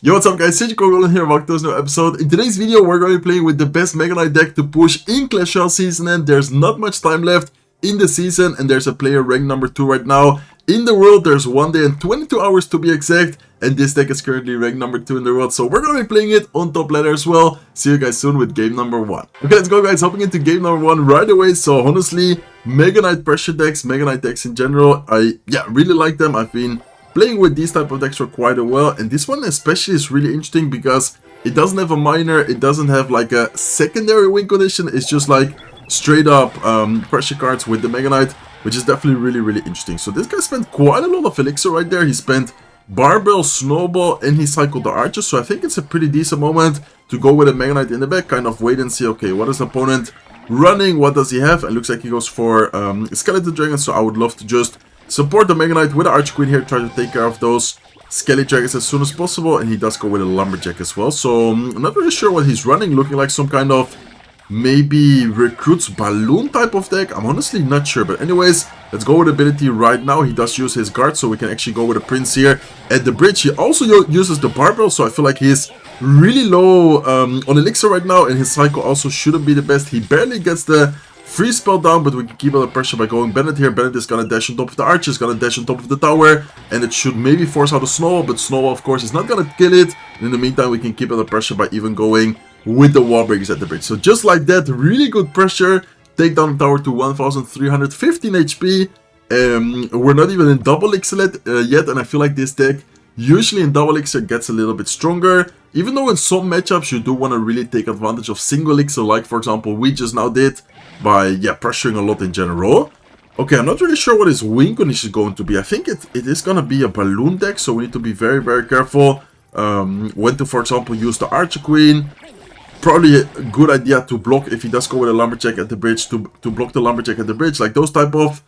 Yo, what's up guys, Golem here, welcome to this new episode. In today's video, we're going to be playing with the best Mega Knight deck to push in Clash Royale season, and there's not much time left in the season, and there's a player ranked number 2 right now. In the world, there's 1 day and 22 hours to be exact, and this deck is currently ranked number 2 in the world, so we're going to be playing it on top ladder as well. See you guys soon with game number 1. Okay, let's go guys, hopping into game number 1 right away. So honestly, Mega Knight pressure decks, Mega Knight decks in general, I really like them. I've been playing with these type of decks for quite a while, and this one especially is really interesting because it doesn't have a minor, it doesn't have like a secondary win condition, it's just like straight up pressure cards with the Mega Knight, which is definitely really interesting. So this guy spent quite a lot of elixir right there. He spent Barbell, Snowball, and he cycled the Archer, so I think it's a pretty decent moment to go with a Mega Knight in the back, kind of wait and see, okay, what is the opponent running, what does he have? It looks like he goes for Skeleton Dragon, so I would love to just support the Mega Knight with the Archer Queen here, try to take care of those Skelly Dragons as soon as possible, and he does go with a Lumberjack as well. So I'm not really sure what he's running, looking like some kind of maybe Recruits Balloon type of deck. I'm honestly not sure, but anyways, let's go with ability right now. He does use his guard, so we can actually go with a Prince here at the bridge. He also uses the Barbell, so I feel like he's really low on elixir right now, and his cycle also shouldn't be the best. He barely gets the free spell down, but we can keep out the pressure by going Bennett here. Bennett is gonna dash on top of the Archer, is gonna dash on top of the tower, and it should maybe force out a Snowball, but Snowball of course is not gonna kill it. And in the meantime, we can keep out the pressure by even going with the wall breakers at the bridge. So just like that, really good pressure. Take down the tower to 1315 HP. We're not even in double elixir yet, and I feel like this deck usually in double elixir gets a little bit stronger, even though in some matchups you do want to really take advantage of single elixir, like for example we just now did by pressuring a lot in general. Okay, I'm not really sure what his win condition is going to be. I think it is going to be a balloon deck, so we need to be very careful when to, for example, use the Archer Queen. Probably a good idea to block if he does go with a Lumberjack at the bridge, to block the Lumberjack at the bridge. Like those type of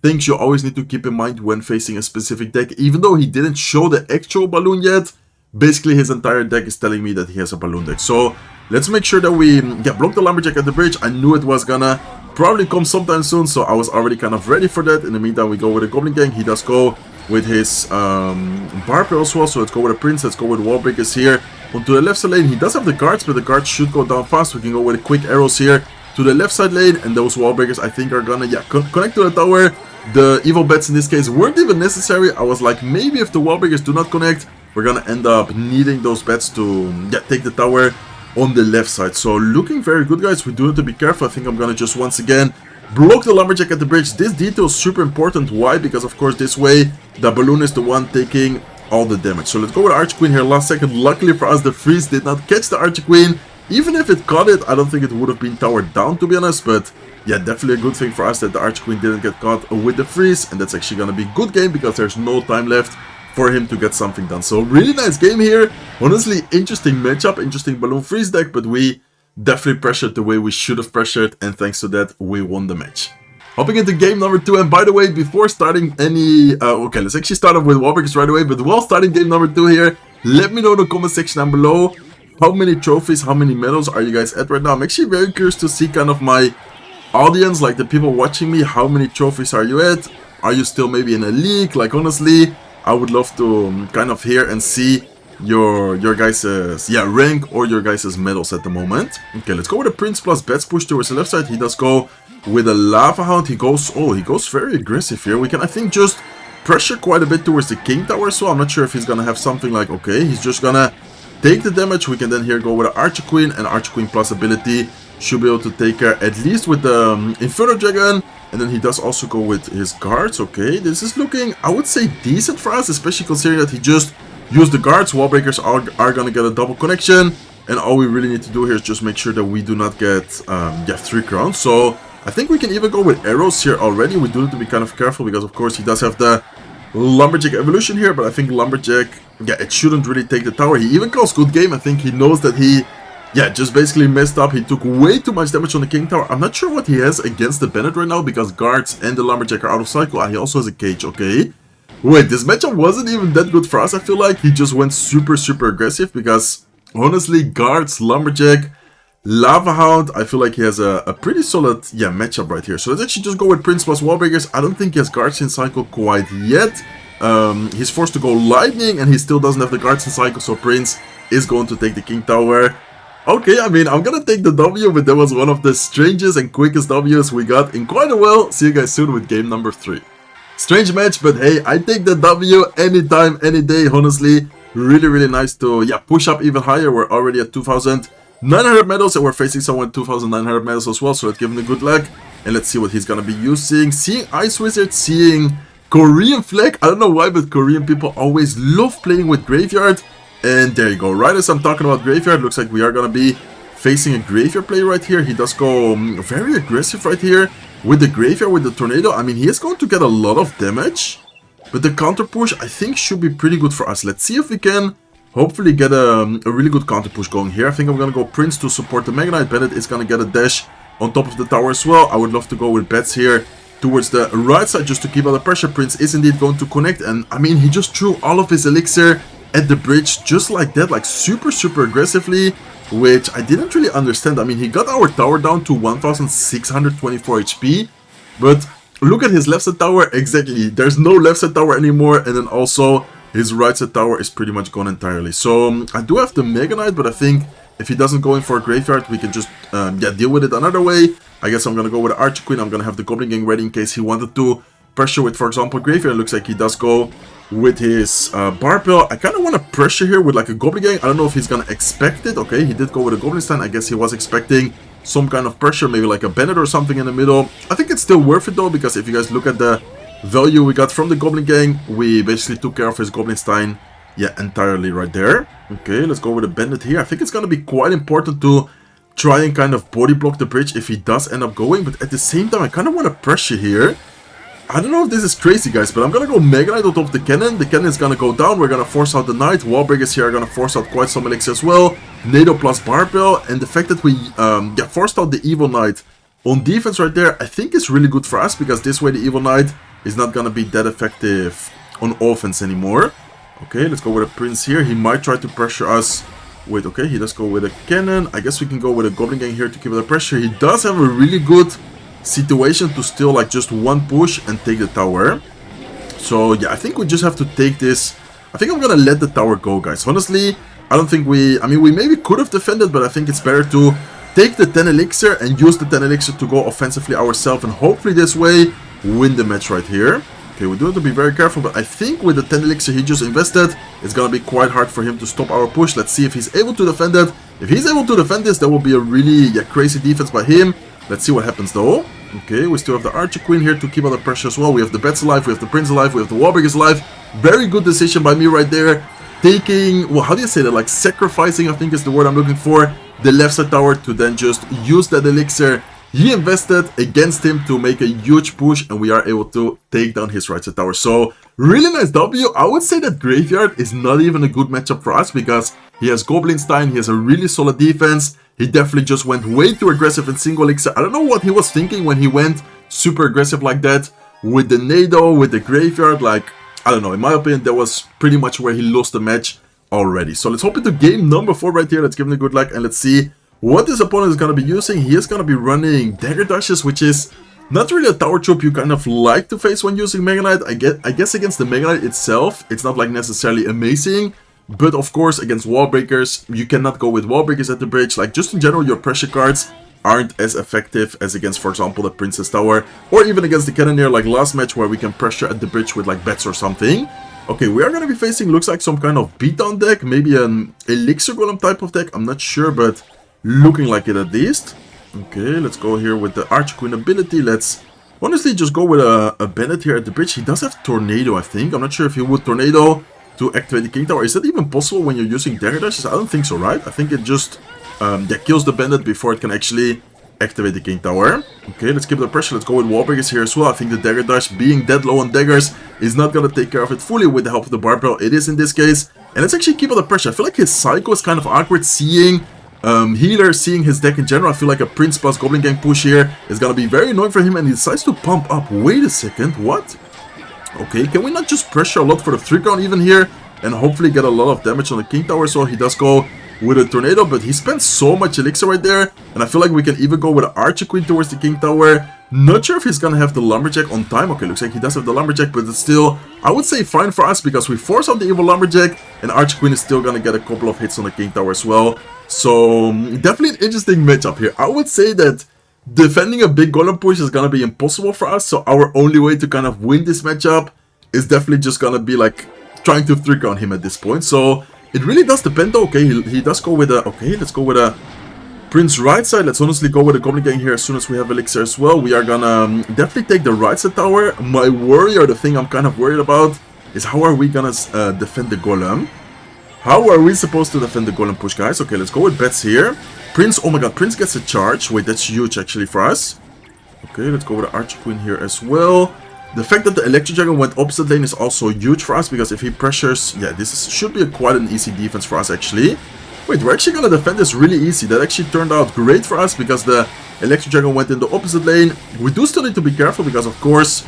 things you always need to keep in mind when facing a specific deck. Even though he didn't show the actual balloon yet, basically his entire deck is telling me that he has a balloon deck. So let's make sure that we block the Lumberjack at the bridge. I knew it was gonna probably come sometime soon, so I was already kind of ready for that. In the meantime, we go with a Goblin Gang. He does go with his Barbell as well, so let's go with a Prince. Let's go with Wall Breakers here onto the left side lane. He does have the guards, but the guards should go down fast. We can go with quick arrows here to the left side lane, and those Wall Breakers I think are gonna connect to the tower. The evil bets in this case weren't even necessary. I was like, maybe if the Wall Breakers do not connect, we're gonna end up needing those bets to take the tower on the left side. So looking very good, guys. We do have to be careful. I think I'm gonna just once again block the Lumberjack at the bridge. This detail is super important. Why? Because of course this way the balloon is the one taking all the damage. So let's go with Archer Queen here last second. Luckily for us, the freeze did not catch the Archer Queen. Even if it caught it, I don't think it would have been towered down, to be honest, but yeah, definitely a good thing for us that the Archer Queen didn't get caught with the freeze, and that's actually gonna be a good game because there's no time left for him to get something done. So really nice game here. Honestly, interesting matchup, interesting balloon freeze deck, but we definitely pressured the way we should have pressured, and thanks to that we won the match. Hopping into game number 2, and by the way, before starting any okay, let's actually start off with Wall Breakers right away, but while starting game number 2 here, let me know in the comment section down below how many trophies, how many medals are you guys at right now. I'm actually very curious to see kind of my audience, like the people watching me. How many trophies are you at? Are you still maybe in a league? Like honestly, I would love to kind of hear and see your guys' rank or your guys' medals at the moment. Okay, let's go with a Prince plus bets push towards the left side. He does go with a Lava Hound. He goes very aggressive here. We can, I think, just pressure quite a bit towards the King Tower, so I'm not sure if he's gonna have something like, okay, he's just gonna take the damage. We can then here go with an Archer Queen, and Archer Queen plus ability should be able to take care at least with the Inferno Dragon. And then he does also go with his guards. Okay, this is looking, I would say, decent for us, especially considering that he just used the guards. Wall Breakers are gonna get a double connection, and all we really need to do here is just make sure that we do not get 3 crowns. So I think we can even go with arrows here already. We do need to be kind of careful because of course he does have the Lumberjack evolution here, but I think Lumberjack, it shouldn't really take the tower. He even calls good game. I think he knows that he just basically messed up. He took way too much damage on the King Tower. I'm not sure what he has against the Bennett right now because guards and the Lumberjack are out of cycle. He also has a cage. Okay, wait, this matchup wasn't even that good for us. I feel like he just went super aggressive because honestly, guards, Lumberjack, Lava Hound, I feel like he has a pretty solid matchup right here. So let's actually just go with Prince plus Wall Breakers. I don't think he has guards in cycle quite yet. He's forced to go lightning, and he still doesn't have the guards in cycle, so Prince is going to take the king tower. Okay, I mean, I'm gonna take the W, but that was one of the strangest and quickest Ws we got in quite a while. See you guys soon with game number 3. Strange match, but hey, I take the W anytime, any day, honestly. Really nice to, yeah, push up even higher. We're already at 2,900 medals, and we're facing someone with 2,900 medals as well, so let's give him a good luck. And let's see what he's gonna be using. Seeing Ice Wizard, seeing Korean Flag. I don't know why, but Korean people always love playing with Graveyard. And there you go. Right as I'm talking about Graveyard, looks like we are going to be facing a Graveyard play right here. He does go very aggressive right here with the Graveyard, with the Tornado. I mean, he is going to get a lot of damage. But the counter push, I think, should be pretty good for us. Let's see if we can hopefully get a really good counter push going here. I think I'm going to go Prince to support the Mega Knight. Bennett is going to get a dash on top of the tower as well. I would love to go with Bets here towards the right side just to keep out the pressure. Prince is indeed going to connect. And, I mean, he just threw all of his elixir at the bridge just like that, like super aggressively, which I didn't really understand. I mean, he got our tower down to 1,624 HP, but look at his left side tower. Exactly, there's no left side tower anymore, and then also his right side tower is pretty much gone entirely. So I do have the Mega Knight, but I think if he doesn't go in for a Graveyard, we can just yeah, deal with it another way. I guess I'm gonna go with the Archer Queen. I'm gonna have the Goblin Gang ready in case he wanted to pressure with, for example, Graveyard. It looks like he does go with his Barbell. I kind of want to pressure here with like a Goblin Gang. I don't know if he's going to expect it. Okay, he did go with a Goblin Stein. I guess he was expecting some kind of pressure, maybe like a Bennett or something in the middle. I think it's still worth it though, because if you guys look at the value we got from the Goblin Gang, we basically took care of his Goblin Stein, yeah, entirely right there. Okay, let's go with a Bennett here. I think it's going to be quite important to try and kind of body block the bridge if he does end up going, but at the same time, I kind of want to pressure here. I don't know if this is crazy, guys, but I'm gonna go Mega Knight on top of the cannon. The cannon is gonna go down. We're gonna force out the Knight. Wall breakers here are gonna force out quite some elixir as well. NATO plus Barbell, and the fact that we forced out the Evil Knight on defense right there, I think is really good for us, because this way the Evil Knight is not gonna be that effective on offense anymore. Okay, let's go with a Prince here. He might try to pressure us with, okay, he does go with a cannon. I guess we can go with a Goblin Gang here to keep the pressure. He does have a really good situation to still like just one push and take the tower. So yeah, I think we just have to take this. I think I'm gonna let the tower go, guys. Honestly, I don't think I mean, we maybe could have defended, but I think it's better to take the 10 elixir and use the 10 elixir to go offensively ourselves, and hopefully this way win the match right here. Okay, we do have to be very careful, but I think with the 10 elixir he just invested, it's gonna be quite hard for him to stop our push. Let's see if he's able to defend it. If he's able to defend this, that will be a really crazy defense by him. Let's see what happens though. Okay, we still have the Archer Queen here to keep out the pressure as well. We have the Bets alive, we have the Prince alive, we have the Wallbreakers alive. Very good decision by me right there. Taking, well, how do you say that? Like sacrificing, I think is the word I'm looking for. The left side tower to then just use that elixir he invested against him to make a huge push, and we are able to take down his right side tower. So, really nice W. I would say that Graveyard is not even a good matchup for us, because he has Goblin Stein, he has a really solid defense. He definitely just went way too aggressive in single elixir. I don't know what he was thinking when he went super aggressive like that with the NATO, with the Graveyard. Like, I don't know, in my opinion, that was pretty much where he lost the match already. So let's hop into game number 4 right here. Let's give him a good luck, and let's see what this opponent is going to be using. He is going to be running Dagger Dashes, which is not really a tower trope you kind of like to face when using Mega Knight. I guess against the Mega Knight itself, it's not like necessarily amazing. But of course, against wall breakers, you cannot go with wall breakers at the bridge. Like, just in general, your pressure cards aren't as effective as against, for example, the Princess Tower, or even against the Cannoneer, like last match, where we can pressure at the bridge with like Bets or something. Okay, we are going to be facing, looks like some kind of beatdown deck, maybe an Elixir Golem type of deck. I'm not sure, but looking like it at least. Okay, let's go here with the Archer Queen ability. Let's honestly just go with a Bennett here at the bridge. He does have Tornado, I think. I'm not sure if he would Tornado to activate the King Tower. Is that even possible when you're using Dagger Dashes? I don't think so, right? I think it just kills the Bandit before it can actually activate the King Tower. Okay, let's keep the pressure. Let's go with Wall Breakers here as well. I think the Dagger Dash, being dead low on daggers, is not going to take care of it fully with the help of the Barbell. It is in this case. And let's actually keep up the pressure. I feel like his Psycho is kind of awkward, seeing Healer, seeing his deck in general. I feel like a Prince plus Goblin Gang push here is going to be very annoying for him, and he decides to pump up. Wait a second, what? Okay, can we not just pressure a lot for the 3 count even here and hopefully get a lot of damage on the King Tower? So he does go with a Tornado, but he spends so much elixir right there, and I feel like we can even go with an Archer Queen towards the King Tower Not sure if he's gonna have the Lumberjack on time. Okay, looks like he does have the Lumberjack, but it's still, I would say, fine for us because we force out the evil Lumberjack, and Archqueen is still gonna get a couple of hits on the King Tower as well. So, definitely an interesting matchup here. I would say that defending a big Golem push is gonna be impossible for us, so our only way to kind of win this matchup is definitely just gonna be like trying to 3-count him at this point. So, it really does depend though. Okay, he does go with a, okay, let's go with a Prince right side. Let's honestly go with the Goblin Gang here as soon as we have Elixir as well. We are gonna definitely take the right side tower. My worry, or the thing I'm kind of worried about, is how are we gonna defend the Golem? How are we supposed to defend the Golem push, guys? Okay, let's go with bets here. Prince, oh my god, Prince gets a charge. Wait, that's huge actually for us. Okay, let's go with the Archqueen here as well. The fact that the Electric Dragon went opposite lane is also huge for us, because if he pressures, yeah, should be quite an easy defense for us actually. Wait, we're actually gonna defend this really easy. That actually turned out great for us because the Electric Dragon went in the opposite lane. We do still need to be careful because, of course,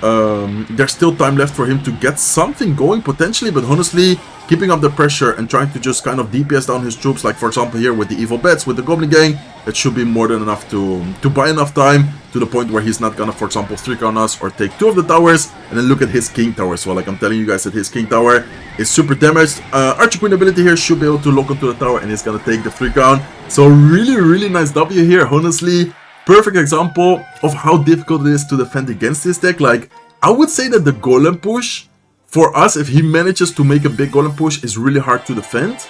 there's still time left for him to get something going potentially, but honestly, keeping up the pressure and trying to just kind of DPS down his troops, like for example here with the evil bets, with the Goblin Gang, that should be more than enough to buy enough time to the point where he's not gonna, for example, 3-count us or take 2 of the towers. And then look at his King Tower as well. Like I'm telling you guys that his King Tower is super damaged. Archqueen ability here should be able to lock onto the tower, and he's gonna take the 3-count. So really nice W here, honestly. Perfect example of how difficult it is to defend against this deck. Like, I would say that the Golem push, for us, if he manages to make a big Golem push, is really hard to defend.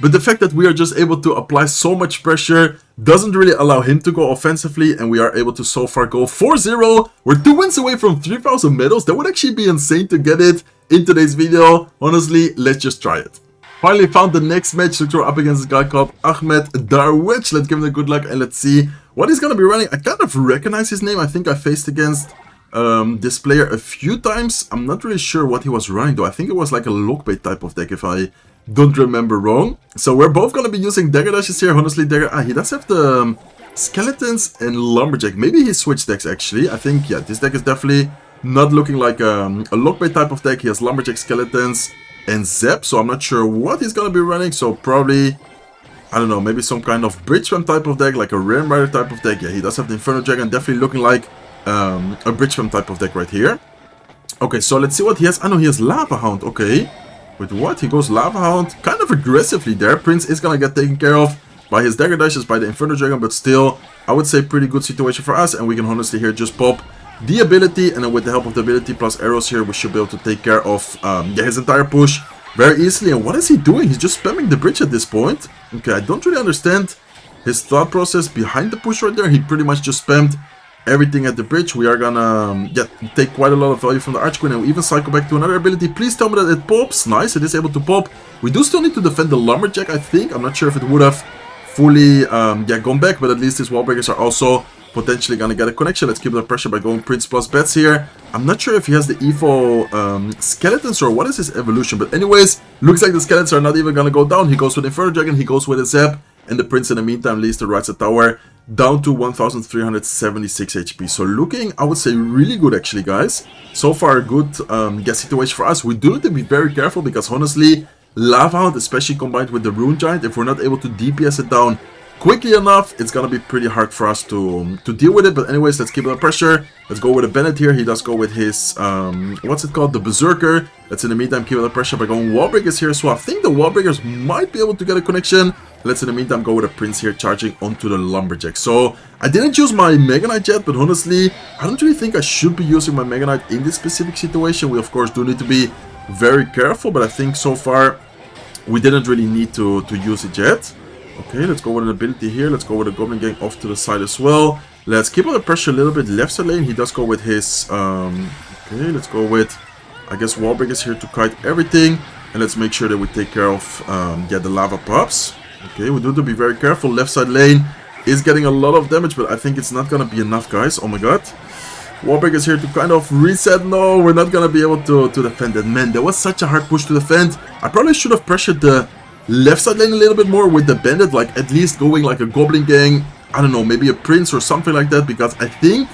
But the fact that we are just able to apply so much pressure doesn't really allow him to go offensively, and we are able to so far go 4-0. We're 2 wins away from 3,000 medals. That would actually be insane to get it in today's video. Honestly, let's just try it. Finally found the next match to throw up against this guy called Ahmed Darwich. Let's give him a good luck and let's see what he's gonna be running. I kind of recognize his name. I think I faced against this player a few times. I'm not really sure what he was running though. I think it was like a lockbait type of deck if I don't remember wrong. So we're both gonna be using Dagger Dashes here. Honestly, he does have the Skeletons and Lumberjack. Maybe he switched decks actually. I think, yeah, this deck is definitely not looking like a lockbait type of deck. He has Lumberjack, Skeletons, and Zep, so I'm not sure what he's gonna be running. So probably, I don't know, maybe some kind of Bridge Spam type of deck, like a Ram Rider type of deck. Yeah, he does have the Inferno Dragon, definitely looking like a Bridge Spam type of deck right here. Okay, so let's see what he has. I know he has Lava Hound, okay. With what? He goes Lava Hound, kind of aggressively there. Prince is gonna get taken care of by his Dagger Dashes, by the Inferno Dragon, but still, I would say pretty good situation for us, and we can honestly here just pop the ability, and then with the help of the ability plus arrows here, we should be able to take care of yeah, his entire push very easily. And what is he doing? He's just spamming the bridge at this point. Okay, I don't really understand his thought process behind the push right there. He pretty much just spammed everything at the bridge. We are gonna yeah, take quite a lot of value from the Archqueen, and we even cycle back to another ability. Please tell me that it pops. Nice, it is able to pop. We do still need to defend the Lumberjack, I think. I'm not sure if it would have fully yeah, gone back, but at least his wall breakers are also potentially gonna get a connection. Let's keep the pressure by going Prince plus bets here. I'm not sure if he has the evil Skeletons or what is his evolution, but anyways, looks like the Skeletons are not even gonna go down. He goes with Inferno Dragon, he goes with a Zep, and the Prince in the meantime leads the right side tower down to 1376 HP. So looking, I would say, really good actually, guys. So far a good guess situation for us. We do need to be very careful because honestly, Lava Hound, especially combined with the Rune Giant, if we're not able to DPS it down quickly enough, it's gonna be pretty hard for us to deal with it. But anyways, let's keep it under pressure. Let's go with a Bennett here. He does go with his what's it called, the Berserker. Let's in the meantime keep it under pressure by going Wall Breakers here. So I think the Wall Breakers might be able to get a connection. Let's in the meantime go with a Prince here, charging onto the Lumberjack. So I didn't use my Mega Knight yet, but honestly, I don't really think I should be using my Mega Knight in this specific situation. We of course do need to be very careful, but I think so far we didn't really need to use it yet. Okay, let's go with an ability here. Let's go with a Goblin Gang off to the side as well. Let's keep on the pressure a little bit left side lane. He does go with his okay, let's go with, I guess, Wall Breakers here to kite everything. And let's make sure that we take care of yeah, the Lava Pups. Okay, we do have to be very careful. Left side lane is getting a lot of damage, but I think it's not gonna be enough, guys. Oh my god. Wall Breakers here to kind of reset. No, we're not gonna be able to defend that. Man, that was such a hard push to defend. I probably should have pressured the left side lane a little bit more with the Bandit, like at least going like a Goblin Gang, I don't know, maybe a Prince or something like that, because I think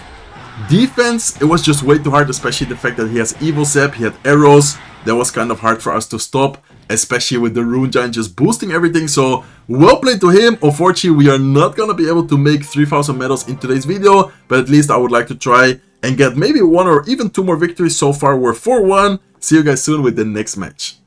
defense, it was just way too hard, especially the fact that he has Evil Zap, he had arrows. That was kind of hard for us to stop. especially with the Rune Giant just boosting everything. So well played to him. Unfortunately, we are not gonna be able to make 3000 medals in today's video, but at least I would like to try and get maybe 1 or even 2 more victories. So far we're 4-1. See you guys soon with the next match.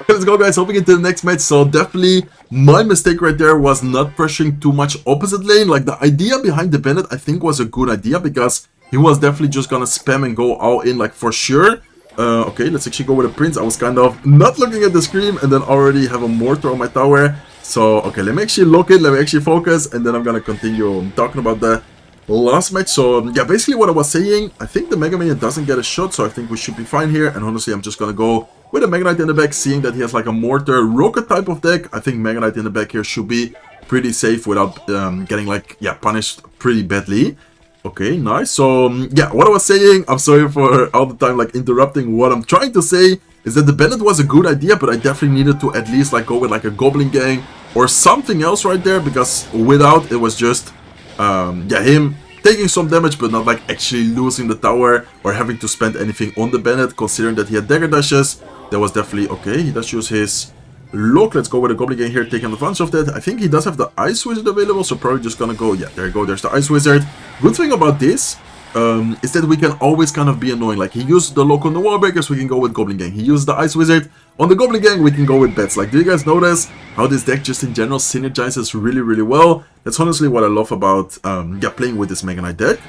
Okay, let's go guys, hopping into the next match. So definitely my mistake right there was not pressuring too much opposite lane. Like the idea behind the Bandit I think was a good idea, because he was definitely just gonna spam and go all in, like for sure. Okay, let's actually go with a Prince. I was kind of not looking at the screen and then already have a Mortar on my tower. So okay, let me actually look it, let me actually focus, and then I'm gonna continue talking about the last match. So yeah, basically what I was saying, I think the Mega Minion doesn't get a shot, so I think we should be fine here. And honestly, I'm just gonna go with a Mega Knight in the back, seeing that he has like a Mortar rocket type of deck. I think Mega Knight in the back here should be pretty safe without getting like, yeah, punished pretty badly. Okay, nice. So yeah, what I was saying, I'm sorry for all the time like interrupting. What I'm trying to say is that the Bandit was a good idea, but I definitely needed to at least like go with like a Goblin gang or something else right there, because without, it was just yeah, him taking some damage but not like actually losing the tower or having to spend anything on the Bandit, considering that he had dagger dashes. That was definitely okay. He does use his look. Let's go with a Goblin gang here, taking advantage of that. I think he does have the Ice Wizard available, so probably just gonna go, yeah, there you go, there's the Ice Wizard. Good thing about this is that we can always kind of be annoying. Like he used the lock on the wall breakers, we can go with Goblin gang. He used the Ice Wizard on the Goblin gang, we can go with bets. Like, do you guys notice how this deck just in general synergizes really well? That's honestly what I love about yeah, playing with this Mega Knight deck.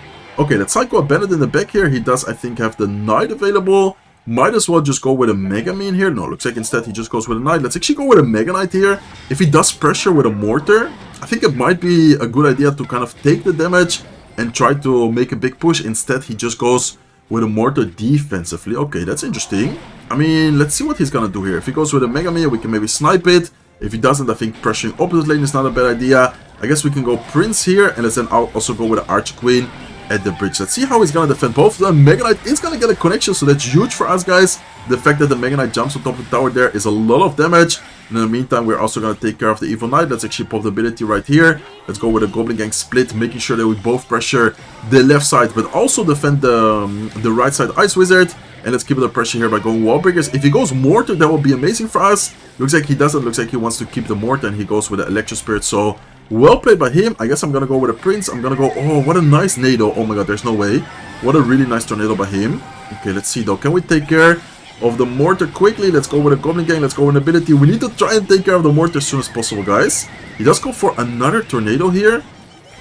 Okay, let's cycle a Bandit in the back here. He does, I think, have the Knight available. Might as well just go with a Mega Minion here. No, looks like instead he just goes with a Knight. Let's actually go with a Mega Knight here. If he does pressure with a Mortar, I think it might be a good idea to kind of take the damage and try to make a big push. Instead, he just goes with a Mortar defensively. Okay, that's interesting. I mean, let's see what he's gonna do here. If he goes with a Mega Minion, we can maybe snipe it. If he doesn't, I think pressuring opposite lane is not a bad idea. I guess we can go Prince here, and let's then also go with the Archer Queen at the bridge. Let's see how he's gonna defend both of them. Mega Knight is gonna get a connection, so that's huge for us, guys. The fact that the Mega Knight jumps on top of the tower there is a lot of damage. And in the meantime, we're also gonna take care of the Evil Knight. Let's actually pop the ability right here. Let's go with a Goblin gang split, making sure that we both pressure the left side, but also defend the right side Ice Wizard. And let's keep the pressure here by going Wall Breakers. If he goes Mortar, that will be amazing for us. Looks like he doesn't. Looks like he wants to keep the Mortar, and he goes with the Electro Spirit. So well played by him. I guess I'm gonna go with a Prince. I'm gonna go, oh, what a nice Nado. Oh my god, there's no way. What a really nice tornado by him. Okay, let's see though. Can we take care of the Mortar quickly? Let's go with a Goblin gang. Let's go with an ability. We need to try and take care of the Mortar as soon as possible, guys. He does go for another tornado here.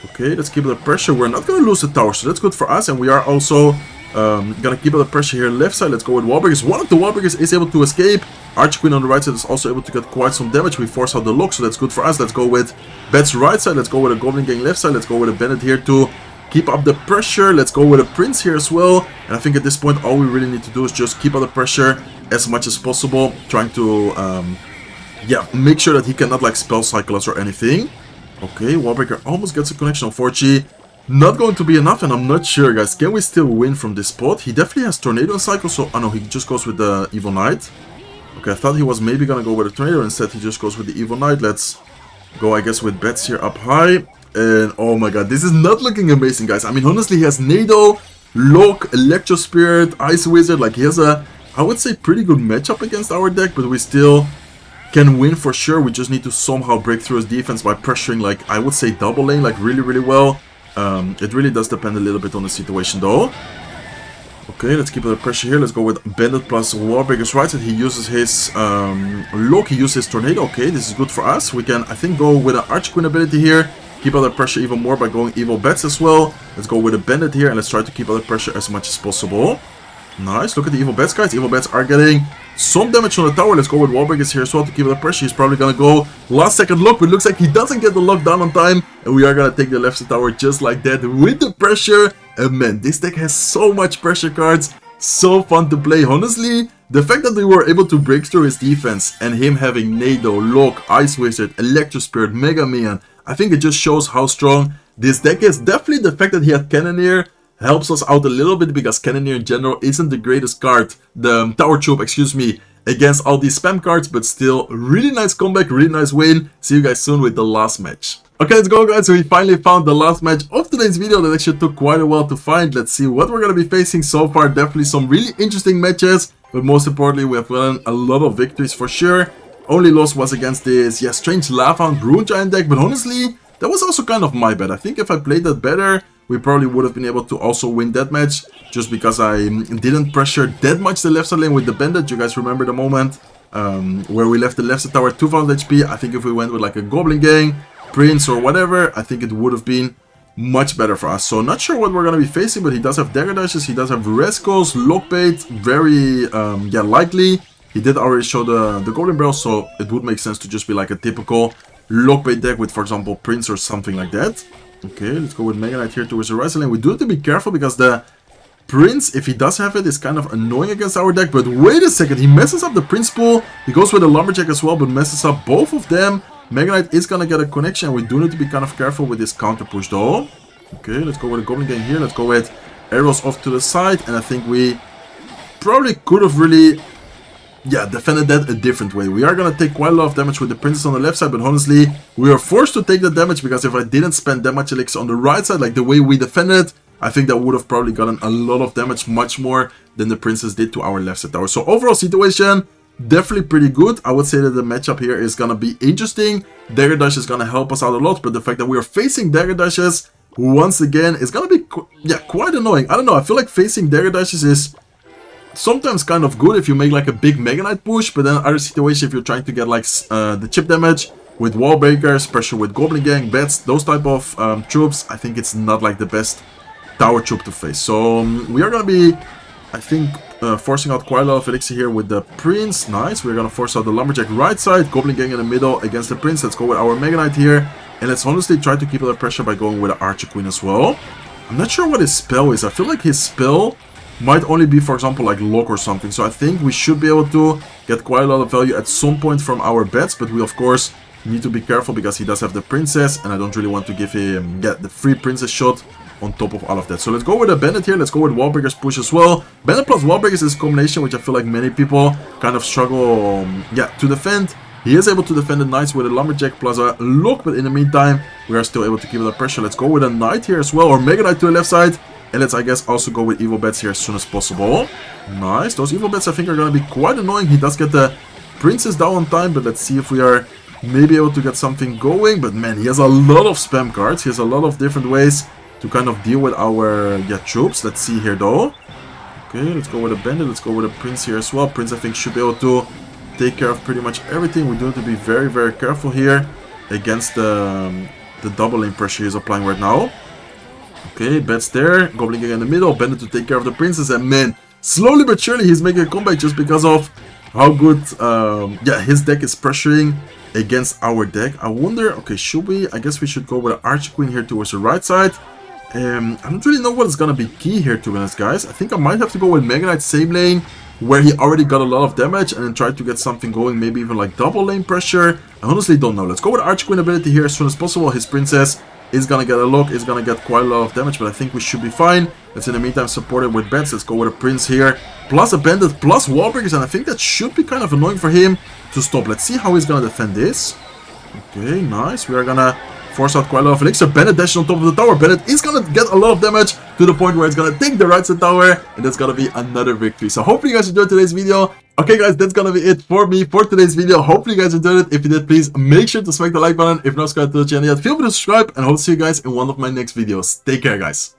Okay, let's keep the pressure. We're not gonna lose the tower, so that's good for us. And we are also gonna keep up the pressure here left side. Let's go with Wallbreakers. One of the Wallbreakers is able to escape. Archer Queen on the right side is also able to get quite some damage. We force out the lock, so that's good for us. Let's go with Bet's right side. Let's go with a Goblin gang left side. Let's go with a Bandit here to keep up the pressure. Let's go with a Prince here as well. And I think at this point, all we really need to do is just keep up the pressure as much as possible. Trying to, yeah, make sure that he cannot like spell cycle us or anything. Okay, Wallbreaker almost gets a connection. Unfortunately, not going to be enough, and I'm not sure, guys. Can we still win from this spot? He definitely has Tornado and Cycle, so... Oh no, he just goes with the Evil Knight. Okay, I thought he was maybe gonna go with a Tornado. Instead, he just goes with the Evil Knight. Let's go, I guess, with Bets here up high. And oh my god, this is not looking amazing, guys. I mean, honestly, he has Nado, Lock, Electro Spirit, Ice Wizard. Like, he has a, I would say, pretty good matchup against our deck, but we still can win for sure. We just need to somehow break through his defense by pressuring, like, I would say double lane, like, really well. It really does depend a little bit on the situation, though. Okay, let's keep the pressure here. Let's go with Bandit plus Wallbreaker's right side. He uses his Lock, he uses his Tornado. Okay, this is good for us. We can, I think, go with an Archer Queen ability here. Keep out the pressure even more by going Evil Bets as well. Let's go with a Bandit here, and let's try to keep out the pressure as much as possible. Nice, look at the Evil Bets, guys. Evil Bets are getting some damage on the tower. Let's go with Wallbreakers here as well to keep the pressure. He's probably gonna go last second lock, but it looks like he doesn't get the lock down on time. And we are gonna take the left side tower just like that with the pressure. And man, this deck has so much pressure cards. So fun to play. Honestly, the fact that we were able to break through his defense and him having Nado, Lock, Ice Wizard, Electro Spirit, Mega Minion, I think it just shows how strong this deck is. Definitely the fact that he had Cannoneer helps us out a little bit, because Cannoneer in general isn't the greatest card, the Tower Troop, excuse me, against all these spam cards, but still, really nice comeback, really nice win. See you guys soon with the last match. Okay, let's go, guys. So we finally found the last match of today's video. That actually took quite a while to find. Let's see what we're going to be facing so far. Definitely some really interesting matches, but most importantly, we have won a lot of victories for sure. Only loss was against this, yeah, strange Lava Hound Rune Giant deck, but honestly, that was also kind of my bad. I think if I played that better, we probably would have been able to also win that match, just because I didn't pressure that much the left side lane with the bandit. You guys remember the moment where we left the left side tower at 2000 HP? I think if we went with like a Goblin gang, Prince or whatever, I think it would have been much better for us. So not sure what we're going to be facing, but he does have dagger dashes, he does have rescos, lockbait, very yeah, likely. He did already show the Golden Barrel, so it would make sense to just be like a typical lockbait deck with, for example, Prince or something like that. Okay, let's go with Mega Knight here towards the right side lane. We do have to be careful because the Prince, if he does have it, is kind of annoying against our deck. But wait a second, he messes up the Prince pool. He goes with a Lumberjack as well, but messes up both of them. Mega Knight is gonna get a connection. We do need to be kind of careful with this counter push though. Okay, let's go with a Goblin gang here. Let's go with arrows off to the side. And I think we probably could have really, yeah, defended that a different way. We are going to take quite a lot of damage with the princess on the left side, but honestly, we are forced to take the damage because if I didn't spend that much elixir on the right side, like the way we defended, I think that would have probably gotten a lot of damage, much more than the princess did to our left side tower. So overall situation, definitely pretty good. I would say that the matchup here is going to be interesting. Dagger Dash is going to help us out a lot, but the fact that we are facing Dagger Dashes once again is going to be quite annoying. I don't know, I feel like facing Dagger Dashes is sometimes kind of good if you make like a big Mega Knight push, but then other situation if you're trying to get like the chip damage with wall breakers, pressure with Goblin Gang, bats, those type of troops, I think it's not like the best tower troop to face. So we are going to be, I think, forcing out quite a lot of elixir here with the Prince. Nice, we're going to force out the Lumberjack right side, Goblin Gang in the middle against the Prince. Let's go with our Mega Knight here, and let's honestly try to keep under pressure by going with the Archer Queen as well. I'm not sure what his spell is. I feel like his spell might only be, for example, like lock or something. So I think we should be able to get quite a lot of value at some point from our bets. But we, of course, need to be careful because he does have the princess. And I don't really want to give him the free princess shot on top of all of that. So let's go with a bandit here. Let's go with Wallbreaker's push as well. Bandit plus Wallbreakers is a combination which I feel like many people kind of struggle to defend. He is able to defend the knights with a Lumberjack plus a lock. But in the meantime, we are still able to keep the pressure. Let's go with a knight here as well. Or Mega Knight to the left side. And let's, I guess, also go with evil bats here as soon as possible. Nice. Those evil bats, I think, are going to be quite annoying. He does get the princess down on time, but let's see if we are maybe able to get something going. But man, he has a lot of spam cards. He has a lot of different ways to kind of deal with our troops. Let's see here, though. Okay, let's go with a bandit. Let's go with a prince here as well. Prince, I think, should be able to take care of pretty much everything. We do have to be very, very careful here against the double lane pressure he's applying right now. Okay, bats there, Goblin Gang in the middle, bandit to take care of the princess, and man, slowly but surely he's making a comeback just because of how good his deck is pressuring against our deck. I wonder, okay, should we, I guess we should go with an Archer Queen here towards the right side. I don't really know what is gonna be key here, to be honest, guys. I think I might have to go with Mega Knight same lane, where he already got a lot of damage, and then try to get something going, maybe even like double lane pressure. I honestly don't know. Let's go with Archer Queen ability here as soon as possible. His princess is gonna get a lock, is gonna get quite a lot of damage, but I think we should be fine. Let's in the meantime support it with bats. Let's go with a prince here, plus a bandit, plus wall breakers, and I think that should be kind of annoying for him to stop. Let's see how he's gonna defend this. Okay, nice. We are gonna force out quite a lot of elixir. Bandit dashes on top of the tower. Bandit is gonna get a lot of damage to the point where it's gonna take the right side tower, and that's gonna be another victory. So hopefully you guys enjoyed today's video. Okay guys, that's gonna be it for me for today's video. Hopefully you guys enjoyed it. If you did, please make sure to smack the like button. If not subscribed to the channel yet, feel free to subscribe, and I hope to see you guys in one of my next videos. Take care, guys.